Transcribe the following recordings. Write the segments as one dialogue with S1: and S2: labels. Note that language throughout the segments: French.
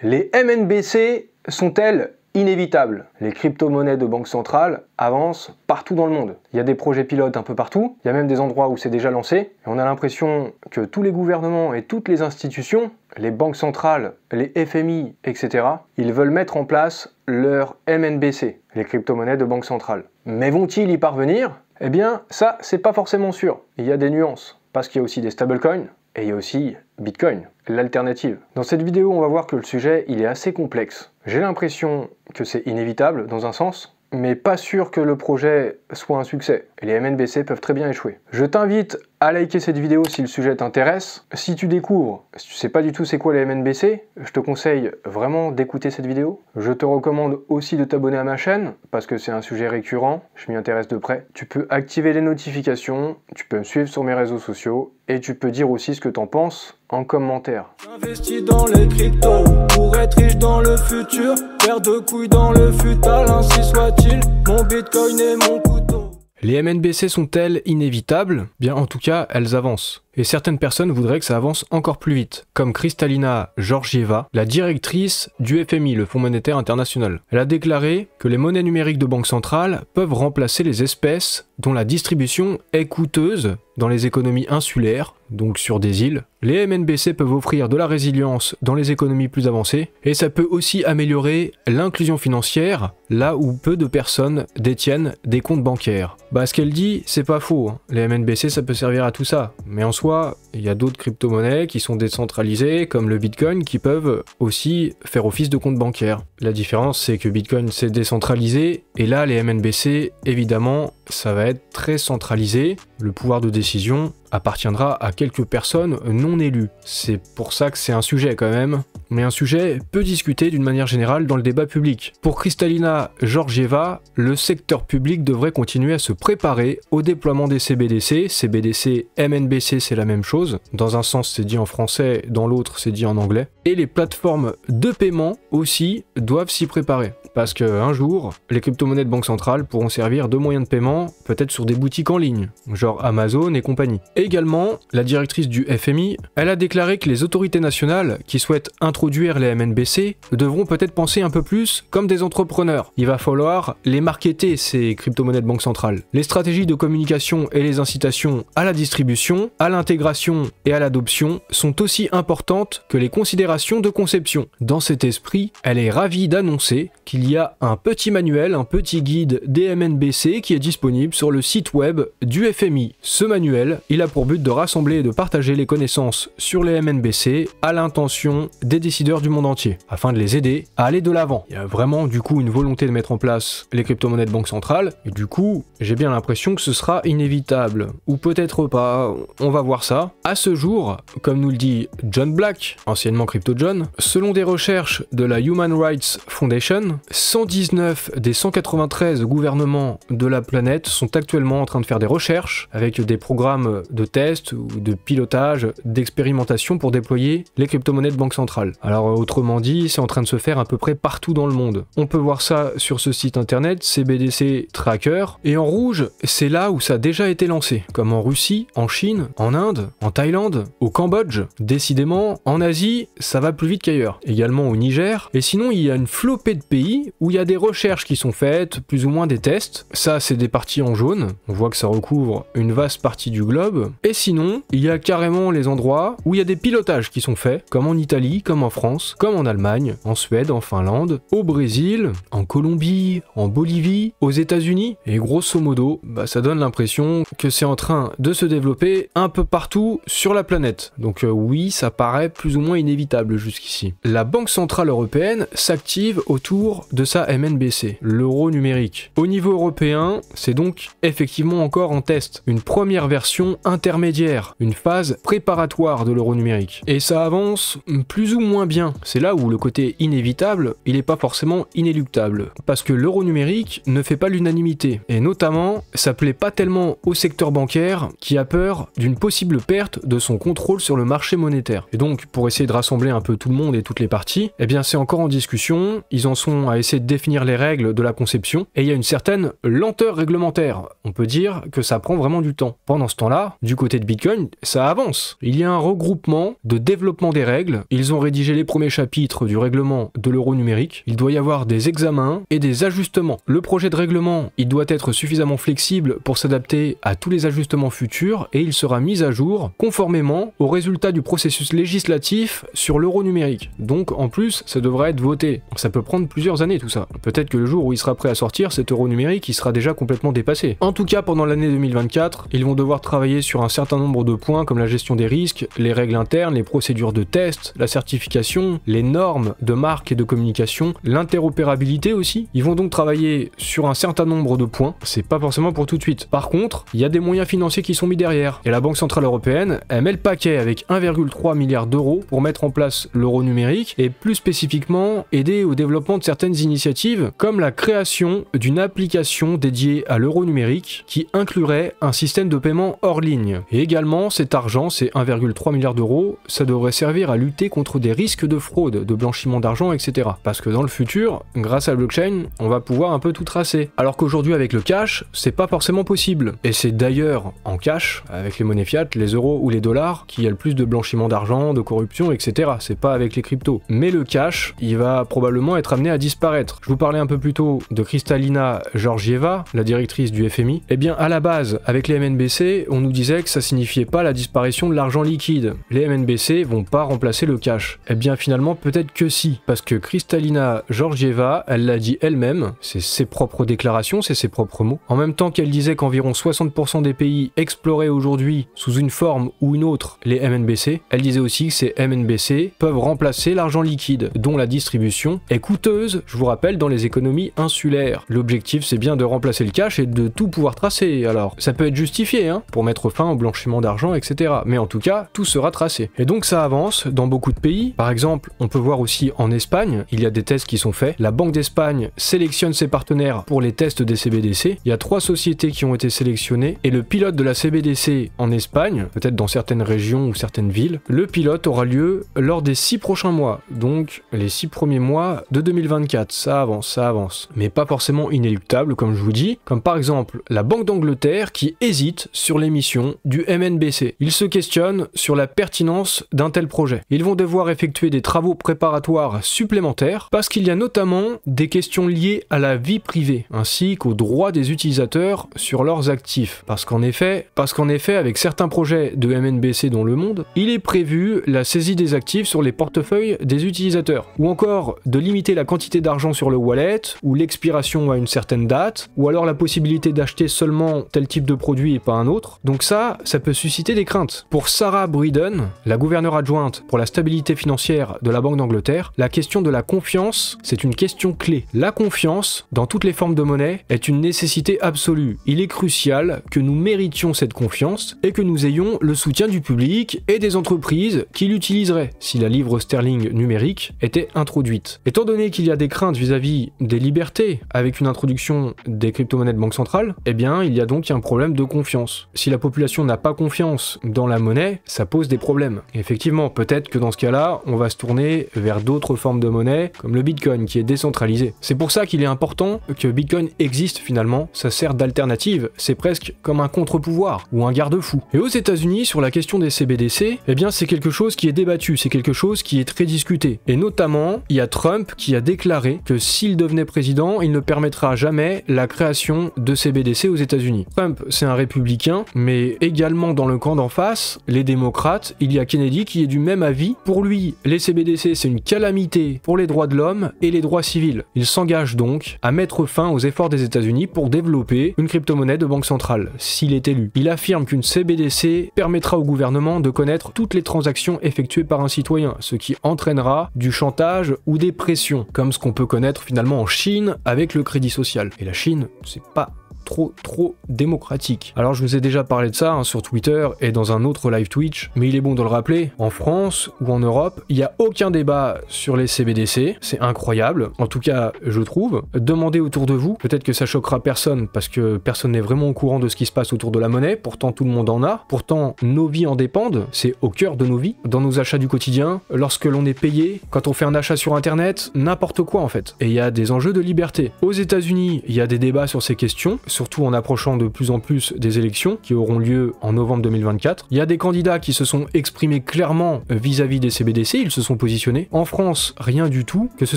S1: Les MNBC sont-elles inévitables? Les crypto-monnaies de banque centrale avancent partout dans le monde. Il y a des projets pilotes un peu partout, il y a même des endroits où c'est déjà lancé, et on a l'impression que tous les gouvernements et toutes les institutions, les banques centrales, les FMI, etc., ils veulent mettre en place leur MNBC, les crypto-monnaies de banque centrale. Mais vont-ils y parvenir? Eh bien, ça, c'est pas forcément sûr. Il y a des nuances, parce qu'il y a aussi des stablecoins, et il y a aussi Bitcoin, l'alternative. Dans cette vidéo, on va voir que le sujet, il est assez complexe. J'ai l'impression que c'est inévitable, dans un sens, mais pas sûr que le projet soit un succès. Et les MNBC peuvent très bien échouer. Je t'invite à liker cette vidéo si le sujet t'intéresse. Si tu découvres, si tu sais pas du tout c'est quoi les MNBC, je te conseille vraiment d'écouter cette vidéo. Je te recommande aussi de t'abonner à ma chaîne, parce que c'est un sujet récurrent, je m'y intéresse de près. Tu peux activer les notifications, tu peux me suivre sur mes réseaux sociaux, et tu peux dire aussi ce que t'en penses en commentaire.
S2: J'investis dans les cryptos pour être riche dans le futur, faire de couilles dans le futal, ainsi soit-il, mon bitcoin et mon couteau.
S3: Les MNBC sont-elles inévitables? Bien, en tout cas, elles avancent. Et certaines personnes voudraient que ça avance encore plus vite, comme Kristalina Georgieva, la directrice du FMI, le Fonds monétaire international. Elle a déclaré que les monnaies numériques de banque centrale peuvent remplacer les espèces dont la distribution est coûteuse dans les économies insulaires, donc sur des îles. Les MNBC peuvent offrir de la résilience dans les économies plus avancées, et ça peut aussi améliorer l'inclusion financière, là où peu de personnes détiennent des comptes bancaires. Bah ce qu'elle dit, c'est pas faux, hein. Les MNBC ça peut servir à tout ça, mais en soi, il y a d'autres crypto-monnaies qui sont décentralisées, comme le Bitcoin, qui peuvent aussi faire office de compte bancaire. La différence, c'est que Bitcoin, c'est décentralisé, et là, les MNBC, évidemment, ça va être très centralisé. Le pouvoir de décision appartiendra à quelques personnes non élues. C'est pour ça que c'est un sujet quand même, mais un sujet peu discuté d'une manière générale dans le débat public. Pour Kristalina Georgieva, le secteur public devrait continuer à se préparer au déploiement des CBDC. CBDC, MNBC, c'est la même chose. Dans un sens, c'est dit en français, dans l'autre, c'est dit en anglais. Et les plateformes de paiement aussi doivent s'y préparer. Parce qu'un jour, les crypto-monnaies de banque centrale pourront servir de moyen de paiement, peut-être sur des boutiques en ligne, genre Amazon et compagnie. Également, la directrice du FMI, elle a déclaré que les autorités nationales qui souhaitent introduire les MNBC devront peut-être penser un peu plus comme des entrepreneurs. Il va falloir les marketer, ces crypto-monnaies de banque centrale. Les stratégies de communication et les incitations à la distribution, à l'intégration et à l'adoption sont aussi importantes que les considérations de conception. Dans cet esprit, elle est ravie d'annoncer qu'il y a un petit manuel, un petit guide des MNBC qui est disponible sur le site web du FMI. Ce manuel, il a pour but de rassembler et de partager les connaissances sur les MNBC à l'intention des décideurs du monde entier, afin de les aider à aller de l'avant. Il y a vraiment du coup une volonté de mettre en place les crypto-monnaies de banque centrale, et du coup, j'ai bien l'impression que ce sera inévitable. Ou peut-être pas, on va voir ça. À ce jour, comme nous le dit John Black, anciennement Crypto John, selon des recherches de la Human Rights Foundation, 119 des 193 gouvernements de la planète sont actuellement en train de faire des recherches avec des programmes de test ou de pilotage, d'expérimentation pour déployer les crypto-monnaies de banque centrale. Alors autrement dit, c'est en train de se faire à peu près partout dans le monde. On peut voir ça sur ce site internet CBDC Tracker, et en rouge, c'est là où ça a déjà été lancé, comme en Russie, en Chine, en Inde, en Thaïlande, au Cambodge. Décidément, en Asie, ça va plus vite qu'ailleurs. Également au Niger, et sinon il y a une flopée de pays où il y a des recherches qui sont faites, plus ou moins des tests. Ça, c'est des parties en jaune. On voit que ça recouvre une vaste partie du globe. Et sinon, il y a carrément les endroits où il y a des pilotages qui sont faits, comme en Italie, comme en France, comme en Allemagne, en Suède, en Finlande, au Brésil, en Colombie, en Bolivie, aux États-Unis. Et grosso modo, ça donne l'impression que c'est en train de se développer un peu partout sur la planète. Donc oui, ça paraît plus ou moins inévitable jusqu'ici. La Banque Centrale Européenne s'active autour de sa MNBC, l'euro numérique. Au niveau européen, c'est donc effectivement encore en test. Une première version intermédiaire, une phase préparatoire de l'euro numérique. Et ça avance plus ou moins bien. C'est là où le côté inévitable, il n'est pas forcément inéluctable. Parce que l'euro numérique ne fait pas l'unanimité. Et notamment, ça plaît pas tellement au secteur bancaire qui a peur d'une possible perte de son contrôle sur le marché monétaire. Et donc, pour essayer de rassembler un peu tout le monde et toutes les parties, eh bien c'est encore en discussion, ils en sont à essayer de définir les règles de la conception, et il y a une certaine lenteur réglementaire réglementaire. On peut dire que ça prend vraiment du temps. Pendant ce temps-là, du côté de Bitcoin, ça avance. Il y a un regroupement de développement des règles. Ils ont rédigé les premiers chapitres du règlement de l'euro numérique. Il doit y avoir des examens et des ajustements. Le projet de règlement, il doit être suffisamment flexible pour s'adapter à tous les ajustements futurs et il sera mis à jour conformément aux résultats du processus législatif sur l'euro numérique. Donc en plus, ça devrait être voté. Ça peut prendre plusieurs années tout ça. Peut-être que le jour où il sera prêt à sortir, cet euro numérique, il sera déjà complètement dépassé. En tout cas, pendant l'année 2024, ils vont devoir travailler sur un certain nombre de points comme la gestion des risques, les règles internes, les procédures de test, la certification, les normes de marque et de communication, l'interopérabilité aussi. Ils vont donc travailler sur un certain nombre de points. C'est pas forcément pour tout de suite. Par contre, il y a des moyens financiers qui sont mis derrière. Et la Banque Centrale Européenne, elle met le paquet avec 1,3 milliard d'euros pour mettre en place l'euro numérique et plus spécifiquement aider au développement de certaines initiatives comme la création d'une application dédiée à l'euro numérique qui inclurait un système de paiement hors ligne. Et également, cet argent, ces 1,3 milliard d'euros, ça devrait servir à lutter contre des risques de fraude, de blanchiment d'argent, etc. Parce que dans le futur, grâce à la blockchain, on va pouvoir un peu tout tracer. Alors qu'aujourd'hui, avec le cash, c'est pas forcément possible. Et c'est d'ailleurs en cash, avec les monnaies fiat, les euros ou les dollars, qu'il y a le plus de blanchiment d'argent, de corruption, etc. C'est pas avec les cryptos. Mais le cash, il va probablement être amené à disparaître. Je vous parlais un peu plus tôt de Kristalina Georgieva, la directrice du FMI. Eh bien, à la base, avec les MNBC, on nous disait que ça signifiait pas la disparition de l'argent liquide. Les MNBC vont pas remplacer le cash. Eh bien, finalement, peut-être que si. Parce que Kristalina Georgieva, elle l'a dit elle-même, c'est ses propres déclarations, c'est ses propres mots. En même temps qu'elle disait qu'environ 60% des pays exploraient aujourd'hui, sous une forme ou une autre, les MNBC, elle disait aussi que ces MNBC peuvent remplacer l'argent liquide, dont la distribution est coûteuse, je vous rappelle, dans les économies insulaires. L'objectif, c'est bien de remplacer le cash et de tout pouvoir tracer. Alors, ça peut être justifié, hein, pour mettre fin au blanchiment d'argent, etc. Mais en tout cas, tout sera tracé. Et donc ça avance dans beaucoup de pays. Par exemple, on peut voir aussi en Espagne, il y a des tests qui sont faits. La Banque d'Espagne sélectionne ses partenaires pour les tests des CBDC. Il y a 3 sociétés qui ont été sélectionnées et le pilote de la CBDC en Espagne, peut-être dans certaines régions ou certaines villes, le pilote aura lieu lors des 6 prochains mois, donc les 6 premiers mois de 2024. Ça avance, mais pas forcément inéluctable comme je vous dis, comme par exemple la Banque d'Angleterre qui hésite sur l'émission du MNBC. Ils se questionnent sur la pertinence d'un tel projet. Ils vont devoir effectuer des travaux préparatoires supplémentaires parce qu'il y a notamment des questions liées à la vie privée ainsi qu'aux droits des utilisateurs sur leurs actifs. Parce qu'en effet, avec certains projets de MNBC dans le monde, il est prévu la saisie des actifs sur les portefeuilles des utilisateurs, ou encore de limiter la quantité d'argent sur le wallet, ou l'expiration à une certaine date, ou alors la possibilité d'acheter seulement tel type de produit et pas un autre. Donc ça peut susciter des craintes. Pour Sarah Breeden, la gouverneure adjointe pour la stabilité financière de la Banque d'Angleterre, la question de la confiance, c'est une question clé. La confiance, dans toutes les formes de monnaie, est une nécessité absolue. Il est crucial que nous méritions cette confiance et que nous ayons le soutien du public et des entreprises qui l'utiliseraient si la livre sterling numérique était introduite. Étant donné qu'il y a des craintes vis-à-vis des libertés avec une introduction des crypto-monnaies de banque centrale, eh bien il y a donc un problème de confiance. Si la population n'a pas confiance dans la monnaie, ça pose des problèmes. Et effectivement, peut-être que dans ce cas-là, on va se tourner vers d'autres formes de monnaie comme le Bitcoin qui est décentralisé. C'est pour ça qu'il est important que Bitcoin existe finalement, ça sert d'alternative, c'est presque comme un contre-pouvoir ou un garde-fou. Et aux États-Unis, sur la question des CBDC, eh bien c'est quelque chose qui est débattu, c'est quelque chose qui est très discuté. Et notamment, il y a Trump qui a déclaré que s'il devenait président, il ne permettra jamais la création de CBDC aux États-Unis. Trump, c'est un républicain, mais également dans le camp d'en face, les démocrates, il y a Kennedy qui est du même avis. Pour lui, les CBDC, c'est une calamité pour les droits de l'homme et les droits civils. Il s'engage donc à mettre fin aux efforts des États-Unis pour développer une crypto-monnaie de banque centrale, s'il est élu. Il affirme qu'une CBDC permettra au gouvernement de connaître toutes les transactions effectuées par un citoyen, ce qui entraînera du chantage ou des pressions, comme ce qu'on peut connaître finalement en Chine avec le crédit social. Et la Chine, c'est pas trop démocratique. Alors je vous ai déjà parlé de ça sur Twitter et dans un autre live Twitch, mais il est bon de le rappeler, en France ou en Europe, il n'y a aucun débat sur les CBDC, c'est incroyable, en tout cas je trouve. Demandez autour de vous, peut-être que ça choquera personne parce que personne n'est vraiment au courant de ce qui se passe autour de la monnaie, pourtant tout le monde en a, pourtant nos vies en dépendent, c'est au cœur de nos vies, dans nos achats du quotidien, lorsque l'on est payé, quand on fait un achat sur internet, n'importe quoi en fait. Et il y a des enjeux de liberté. Aux États-Unis, il y a des débats sur ces questions, surtout en approchant de plus en plus des élections qui auront lieu en novembre 2024. Il y a des candidats qui se sont exprimés clairement vis-à-vis des CBDC, ils se sont positionnés. En France, rien du tout, que ce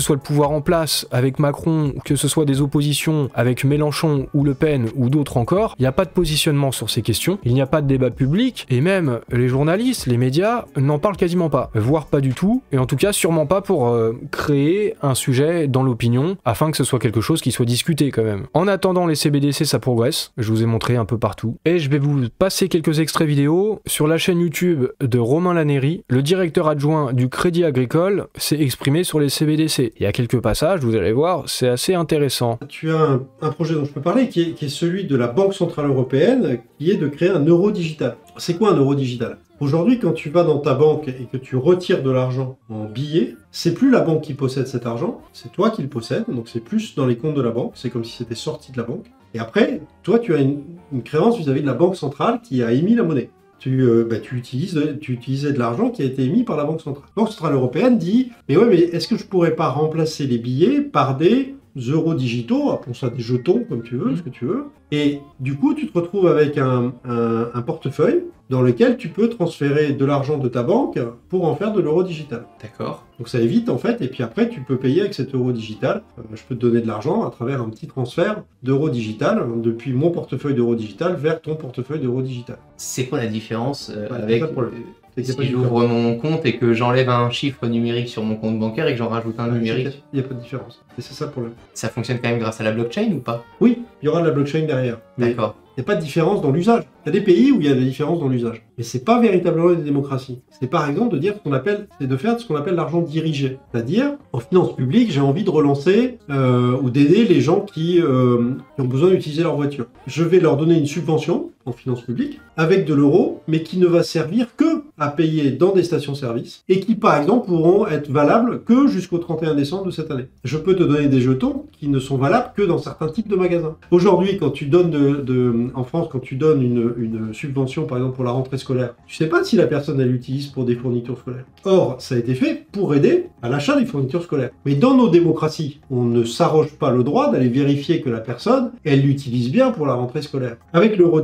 S3: soit le pouvoir en place avec Macron, que ce soit des oppositions avec Mélenchon ou Le Pen ou d'autres encore, il n'y a pas de positionnement sur ces questions, il n'y a pas de débat public, et même les journalistes, les médias n'en parlent quasiment pas, voire pas du tout, et en tout cas sûrement pas pour créer un sujet dans l'opinion, afin que ce soit quelque chose qui soit discuté quand même. En attendant, les CBDC ça progresse, je vous ai montré un peu partout, et je vais vous passer quelques extraits vidéo sur la chaîne YouTube de Romain Lannéry, le directeur adjoint du Crédit Agricole s'est exprimé sur les CBDC. Il y a quelques passages, vous allez voir, c'est assez intéressant.
S4: Tu as un projet dont je peux parler qui est celui de la Banque Centrale Européenne, qui est de créer un euro digital. C'est quoi un euro digital ? Aujourd'hui, quand tu vas dans ta banque et que tu retires de l'argent en billets, c'est plus la banque qui possède cet argent, c'est toi qui le possèdes, donc c'est plus dans les comptes de la banque, c'est comme si c'était sorti de la banque. Et après, toi, tu as une créance vis-à-vis de la Banque Centrale qui a émis la monnaie. Tu utilisais de l'argent qui a été émis par la Banque Centrale. La Banque Centrale Européenne dit « Mais ouais, mais est-ce que je pourrais pas remplacer les billets par des euros digitaux, appelons ça des jetons, comme tu veux, ce que tu veux. Et du coup, tu te retrouves avec un portefeuille dans lequel tu peux transférer de l'argent de ta banque pour en faire de l'euro digital.
S5: D'accord.
S4: Donc ça évite en fait, et puis après tu peux payer avec cet euro digital. Je peux te donner de l'argent à travers un petit transfert d'euro digital depuis mon portefeuille d'euro digital vers ton portefeuille d'euro digital.
S5: C'est quoi la différence avec si
S4: pas de
S5: j'ouvre mon compte et que j'enlève un chiffre numérique sur mon compte bancaire et que j'en rajoute un numérique?
S4: Il n'y a pas de différence. Et c'est ça le problème.
S5: Ça fonctionne quand même grâce à la blockchain ou pas?
S4: Oui, il y aura de la blockchain derrière.
S5: D'accord.
S4: Il n'y a pas de différence dans l'usage. Il y a des pays où il y a des différences dans l'usage. Mais c'est pas véritablement une démocratie. C'est par exemple de dire c'est de faire ce qu'on appelle l'argent dirigé. C'est-à-dire, en finance publique, j'ai envie de relancer ou d'aider les gens qui ont besoin d'utiliser leur voiture. Je vais leur donner une subvention en finance publique avec de l'euro, mais qui ne va servir que à payer dans des stations-service et qui, par exemple, pourront être valables que jusqu'au 31 décembre de cette année. Je peux te donner des jetons qui ne sont valables que dans certains types de magasins. Aujourd'hui, quand tu donnes en France, quand tu donnes une subvention, par exemple, pour la rentrée scolaire, tu sais pas si la personne, elle l'utilise pour des fournitures scolaires. Or, ça a été fait pour aider à l'achat des fournitures scolaires. Mais dans nos démocraties, on ne s'arroge pas le droit d'aller vérifier que la personne, elle l'utilise bien pour la rentrée scolaire. Avec l'euro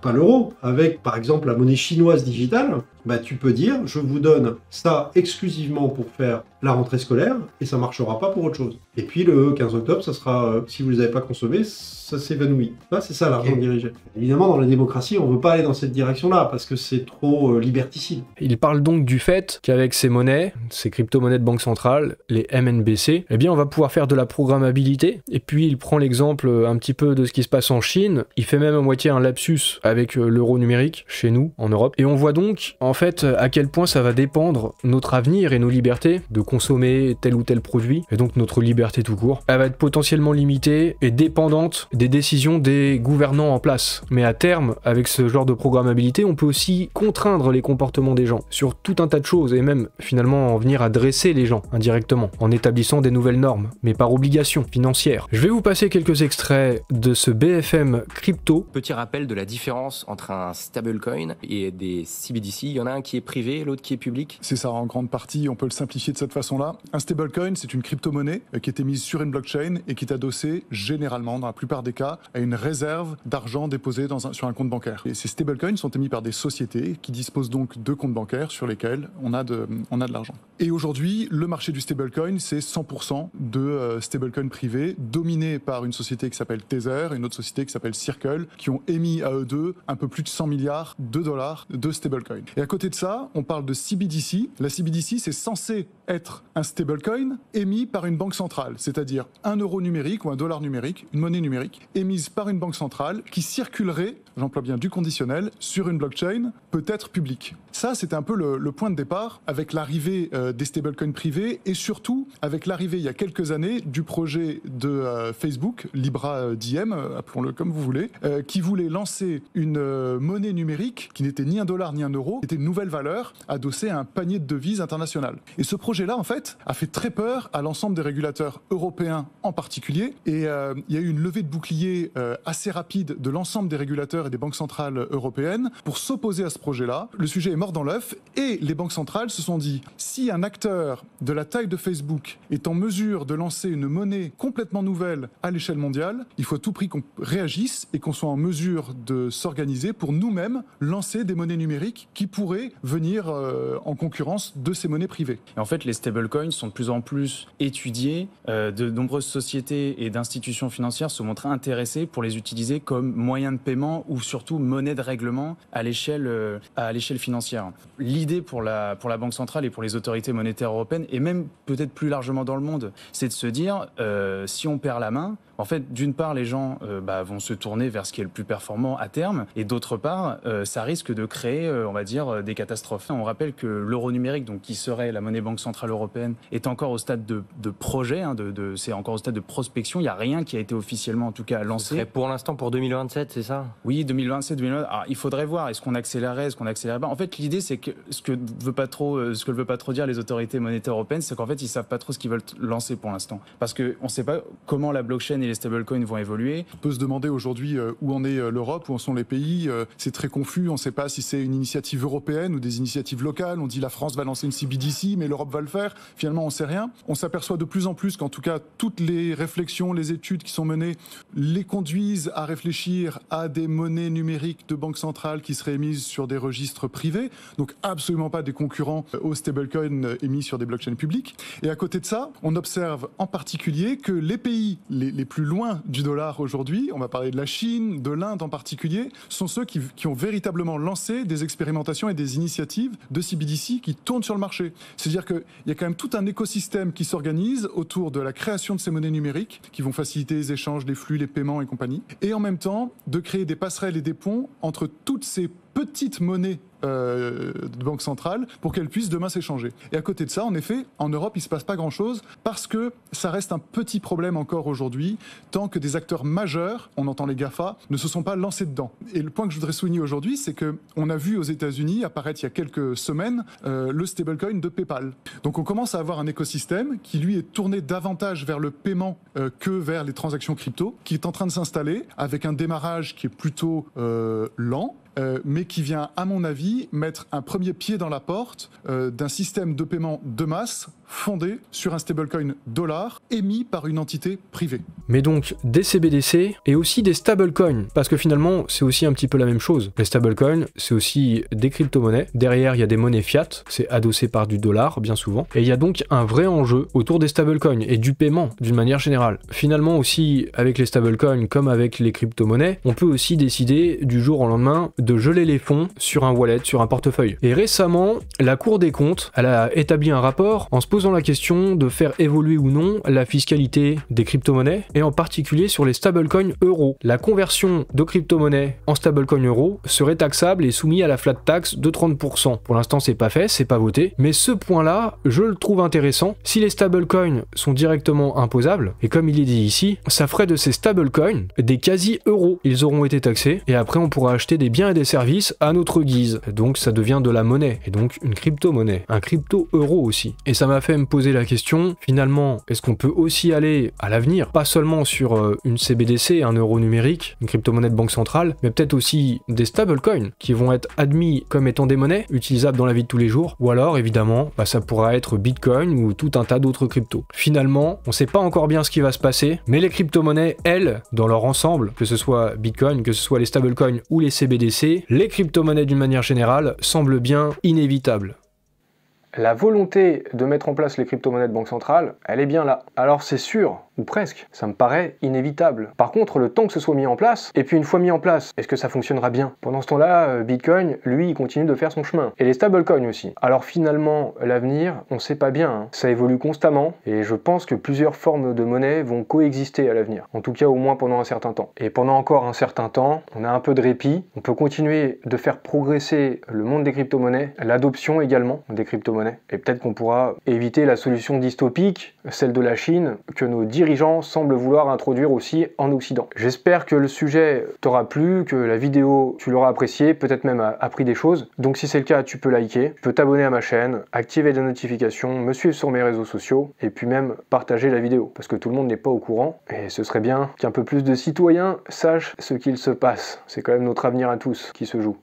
S4: pas l'euro, avec par exemple la monnaie chinoise digitale, bah, tu peux dire je vous donne ça exclusivement pour faire la rentrée scolaire et ça marchera pas pour autre chose. Et puis le 15 octobre, ça sera, si vous les avez pas consommés, ça s'évanouit. C'est ça l'argent dirigé. Évidemment, dans la démocratie, on veut pas aller dans cette direction-là parce que c'est trop liberticide.
S3: Il parle donc du fait qu'avec ces monnaies, ces crypto-monnaies de banque centrale, les MNBC, eh bien on va pouvoir faire de la programmabilité. Et puis il prend l'exemple un petit peu de ce qui se passe en Chine. Il fait même à moitié un lapsus avec l'euro numérique chez nous, en Europe. Et on voit donc en fait à quel point ça va dépendre notre avenir et nos libertés de consommer tel ou tel produit, et donc notre liberté tout court. Elle va être potentiellement limitée et dépendante des décisions des gouvernants en place. Mais à terme, avec ce genre de programmabilité, on peut aussi contraindre les comportements des gens sur tout un tas de choses et même finalement en venir à dresser les gens indirectement en établissant des nouvelles normes, mais par obligation financière. Je vais vous passer quelques extraits de ce BFM Crypto.
S6: Petit rappel de la différence entre un stablecoin et des CBDC. Il y en a un qui est privé, l'autre qui est public.
S7: C'est ça, en grande partie, on peut le simplifier de cette façon-là. Un stablecoin, c'est une crypto-monnaie qui est émise sur une blockchain et qui est adossée généralement, dans la plupart des cas, à une réserve d'argent déposée sur un compte bancaire. Et ces stablecoins sont émis par des sociétés qui disposent donc de comptes bancaires sur lesquels on a de l'argent. Et aujourd'hui, le marché du stablecoin, c'est 100% de stablecoins privés, dominés par une société qui s'appelle Tether et une autre société qui s'appelle Circle, qui ont émis à eux deux un peu plus de 100 milliards de dollars de stablecoin. Et à côté de ça, on parle de CBDC. La CBDC, c'est censé être un stablecoin émis par une banque centrale, c'est-à-dire un euro numérique ou un dollar numérique, une monnaie numérique, émise par une banque centrale qui circulerait, j'emploie bien du conditionnel, sur une blockchain, peut-être publique. Ça, c'était un peu le point de départ avec l'arrivée des stablecoins privés et surtout avec l'arrivée il y a quelques années du projet de Facebook, Libra Diem, appelons-le comme vous voulez, qui voulait lancer une monnaie numérique qui n'était ni un dollar ni un euro, c'était une nouvelle valeur adossée à un panier de devises internationales. Et ce projet projet-là, en fait, a fait très peur à l'ensemble des régulateurs européens en particulier. Et il y a eu une levée de bouclier assez rapide de l'ensemble des régulateurs et des banques centrales européennes pour s'opposer à ce projet-là. Le sujet est mort dans l'œuf et les banques centrales se sont dit, si un acteur de la taille de Facebook est en mesure de lancer une monnaie complètement nouvelle à l'échelle mondiale, il faut à tout prix qu'on réagisse et qu'on soit en mesure de s'organiser pour nous-mêmes lancer des monnaies numériques qui pourraient venir en concurrence de ces monnaies privées.
S8: Et en fait, les stablecoins sont de plus en plus étudiés. De nombreuses sociétés et d'institutions financières se montrent intéressées pour les utiliser comme moyen de paiement ou surtout monnaie de règlement à l'échelle financière. L'idée pour la Banque centrale et pour les autorités monétaires européennes, et même peut-être plus largement dans le monde, c'est de se dire, si on perd la main, en fait, d'une part, les gens vont se tourner vers ce qui est le plus performant à terme, et d'autre part, ça risque de créer, on va dire, des catastrophes. On rappelle que l'euro numérique, donc qui serait la monnaie Banque centrale européenne, est encore au stade de projet, c'est encore au stade de prospection. Il n'y a rien qui a été officiellement, en tout cas, lancé.
S6: Ce serait pour l'instant pour 2027, c'est ça?
S8: Oui, 2027, 2027. Alors, il faudrait voir, est-ce qu'on accélérait, est-ce qu'on accélérait pas? En fait, l'idée, c'est que ce que ne veut pas trop dire les autorités monétaires européennes, c'est qu'en fait, ils savent pas trop ce qu'ils veulent lancer pour l'instant. Parce qu'on ne sait pas comment la blockchain et les stablecoins vont évoluer.
S7: On peut se demander aujourd'hui où en est l'Europe, où en sont les pays. C'est très confus. On ne sait pas si c'est une initiative européenne ou des initiatives locales. On dit la France va lancer une CBDC, mais l'Europe va le faire. Finalement, on ne sait rien. On s'aperçoit de plus en plus qu'en tout cas, toutes les réflexions, les études qui sont menées les conduisent à réfléchir à des monnaies numériques de banque centrale qui seraient émises sur des registres privés. Donc absolument pas des concurrents aux stablecoins émis sur des blockchains publiques. Et à côté de ça, on observe en particulier que les pays les plus loin du dollar aujourd'hui, on va parler de la Chine, de l'Inde en particulier, sont ceux qui ont véritablement lancé des expérimentations et des initiatives de CBDC qui tournent sur le marché. C'est-à-dire qu'il y a quand même tout un écosystème qui s'organise autour de la création de ces monnaies numériques qui vont faciliter les échanges, les flux, les paiements et compagnie. Et en même temps, de créer des passerelles et des ponts entre toutes ces petites monnaies de banque centrale pour qu'elles puissent demain s'échanger. Et à côté de ça, en effet, en Europe, il ne se passe pas grand-chose parce que ça reste un petit problème encore aujourd'hui, tant que des acteurs majeurs, on entend les GAFA, ne se sont pas lancés dedans. Et le point que je voudrais souligner aujourd'hui, c'est qu'on a vu aux États-Unis apparaître il y a quelques semaines le stablecoin de PayPal. Donc on commence à avoir un écosystème qui, lui, est tourné davantage vers le paiement que vers les transactions crypto, qui est en train de s'installer avec un démarrage qui est plutôt lent, mais qui vient, à mon avis, mettre un premier pied dans la porte d'un système de paiement de masse fondé sur un stablecoin dollar émis par une entité privée.
S3: Mais donc des CBDC et aussi des stablecoins, parce que finalement c'est aussi un petit peu la même chose. Les stablecoins, c'est aussi des crypto-monnaies. Derrière, il y a des monnaies fiat, c'est adossé par du dollar bien souvent. Et il y a donc un vrai enjeu autour des stablecoins et du paiement d'une manière générale. Finalement aussi, avec les stablecoins comme avec les crypto-monnaies, on peut aussi décider du jour au lendemain de geler les fonds sur un wallet, sur un portefeuille. Et récemment, la Cour des comptes, elle a établi un rapport en se posant la question de faire évoluer ou non la fiscalité des crypto-monnaies, et en particulier sur les stablecoins euros. La conversion de crypto-monnaies en stablecoin euros serait taxable et soumis à la flat tax de 30%. Pour l'instant, c'est pas fait, c'est pas voté, mais ce point-là, je le trouve intéressant. Si les stablecoins sont directement imposables, et comme il est dit ici, ça ferait de ces stablecoins des quasi-euros. Ils auront été taxés, et après on pourra acheter des biens et des services à notre guise. Donc ça devient de la monnaie, et donc une crypto-monnaie, un crypto-euro aussi. Et ça m'a fait me poser la question, finalement, est-ce qu'on peut aussi aller à l'avenir, pas seulement sur une CBDC, un euro numérique, une crypto-monnaie de banque centrale, mais peut-être aussi des stablecoins qui vont être admis comme étant des monnaies utilisables dans la vie de tous les jours, ou alors évidemment, ça pourra être Bitcoin ou tout un tas d'autres cryptos. Finalement, on sait pas encore bien ce qui va se passer, mais les crypto-monnaies, elles, dans leur ensemble, que ce soit Bitcoin, que ce soit les stablecoins ou les CBDC, les crypto-monnaies d'une manière générale semblent bien inévitables.
S1: La volonté de mettre en place les crypto-monnaies de banque centrale, elle est bien là. Alors c'est sûr, ou presque, ça me paraît inévitable. Par contre, le temps que ce soit mis en place, et puis une fois mis en place, est-ce que ça fonctionnera bien? Pendant ce temps-là, Bitcoin, lui, il continue de faire son chemin. Et les stablecoins aussi. Alors finalement, l'avenir, on sait pas bien, hein. Ça évolue constamment, et je pense que plusieurs formes de monnaie vont coexister à l'avenir. En tout cas, au moins pendant un certain temps. Et pendant encore un certain temps, on a un peu de répit, on peut continuer de faire progresser le monde des crypto-monnaies, l'adoption également des crypto-monnaies, crypto-monnaie. Et peut-être qu'on pourra éviter la solution dystopique, celle de la Chine, que nos dirigeants semblent vouloir introduire aussi en Occident. J'espère que le sujet t'aura plu, que la vidéo tu l'auras appréciée, peut-être même appris des choses. Donc si c'est le cas, tu peux liker, tu peux t'abonner à ma chaîne, activer les notifications, me suivre sur mes réseaux sociaux, et puis même partager la vidéo, parce que tout le monde n'est pas au courant, et ce serait bien qu'un peu plus de citoyens sachent ce qu'il se passe. C'est quand même notre avenir à tous qui se joue.